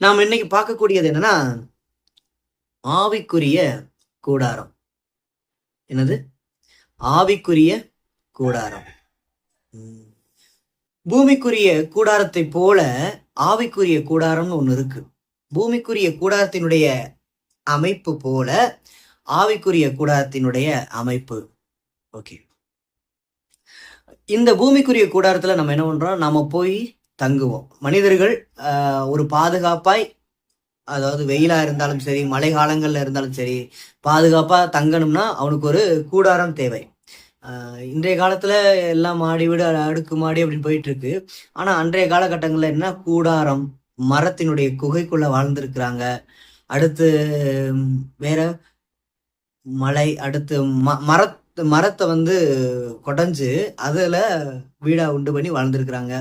நாம் இன்னைக்கு பார்க்கக்கூடியது என்னன்னா, ஆவிக்குரிய கூடாரம். என்னது? ஆவிக்குரிய கூடாரம். பூமிக்குரிய கூடாரத்தை போல ஆவிக்குரிய கூடாரம்னு ஒண்ணு இருக்கு. பூமிக்குரிய கூடாரத்தினுடைய அமைப்பு போல ஆவிக்குரிய கூடாரத்தினுடைய அமைப்பு. ஓகே. இந்த பூமிக்குரிய கூடாரத்துல நம்ம என்ன பண்றோம்? நாம போய் தங்குவோம். மனிதர்கள் ஒரு பாதுகாப்பாய், அதாவது வெயிலா இருந்தாலும் சரி, மழை காலங்கள்ல இருந்தாலும் சரி, பாதுகாப்பா தங்கணும்னா அவனுக்கு ஒரு கூடாரம் தேவை. இன்றைய காலத்துல எல்லாம் மாடி வீடு, அடுக்கு மாடி அப்படின்னு போயிட்டு இருக்கு. ஆனா அன்றைய காலகட்டங்கள்ல என்ன, கூடாரம், மரத்தினுடைய குகைக்குள்ள வாழ்ந்திருக்கிறாங்க. அடுத்து வேற மலை, அடுத்து மரத்தை கொடைஞ்சு அதுல வீடா உண்டு பண்ணி வாழ்ந்திருக்கிறாங்க.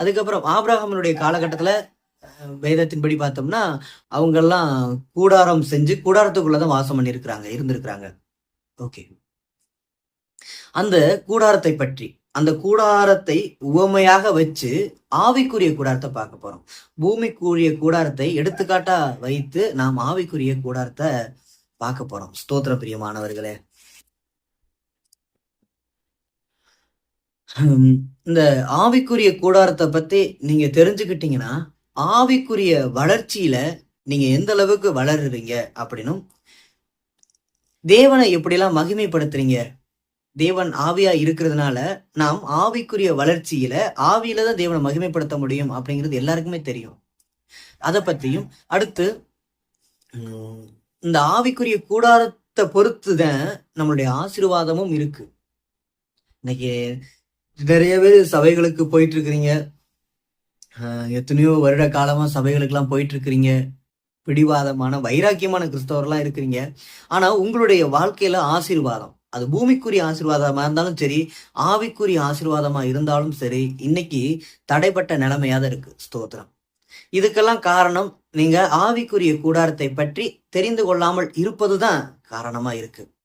அதுக்கப்புறம் ஆபிரகாமினுடைய காலகட்டத்துல வேதத்தின்படி பார்த்தோம்னா அவங்கெல்லாம் கூடாரம் செஞ்சு கூடாரத்துக்குள்ளதான் வாசம் பண்ணியிருக்கிறாங்க, இருந்திருக்கிறாங்க. ஓகே. அந்த கூடாரத்தை பற்றி, அந்த கூடாரத்தை உவமையாக வச்சு ஆவிக்குரிய கூடாரத்தை பார்க்க போறோம். பூமிக்குரிய கூடாரத்தை எடுத்துக்காட்டா வைத்து நாம் ஆவிக்குரிய கூடாரத்தை பார்க்க போறோம். ஸ்தோத்திர பிரியமானவர்களே, இந்த ஆவிக்குரிய கூடாரத்தை பத்தி நீங்க தெரிஞ்சுக்கிட்டீங்கன்னா ஆவிக்குரிய வளர்ச்சியில நீங்க எந்த அளவுக்கு வளருறீங்க அப்படின்னும், தேவனை எப்படிலாம் மகிமைப்படுத்துறீங்க, தேவன் ஆவியா இருக்கிறதுனால நாம் ஆவிக்குரிய வளர்ச்சியில ஆவியில தான் தேவனை மகிமைப்படுத்த முடியும் அப்படிங்கிறது எல்லாருக்குமே தெரியும். அதை பத்தியும், அடுத்து இந்த ஆவிக்குரிய கூடாரத்தை பொறுத்துதான் நம்மளுடைய ஆசீர்வாதமும் இருக்கு. இன்னைக்கு நிறைய பேர் சபைகளுக்கு போயிட்டு இருக்கிறீங்க, எத்தனையோ வருட காலமா சபைகளுக்கு எல்லாம் போயிட்டு இருக்கிறீங்க, பிடிவாதமான வைராக்கியமான கிறிஸ்தவர்களா இருக்கிறீங்க. ஆனா உங்களுடைய வாழ்க்கையில ஆசீர்வாதம், அது பூமிக்குரிய ஆசீர்வாதமா இருந்தாலும் சரி, ஆவிக்குரிய ஆசீர்வாதமா இருந்தாலும் சரி, இன்னைக்கு தடைப்பட்ட நிலைமையா தான் இருக்கு. ஸ்தோத்திரம். இதுக்கெல்லாம் காரணம் நீங்க ஆவிக்குரிய கூடாரத்தை பற்றி தெரிந்து கொள்ளாமல் இருப்பதுதான் காரணமா இருக்கு.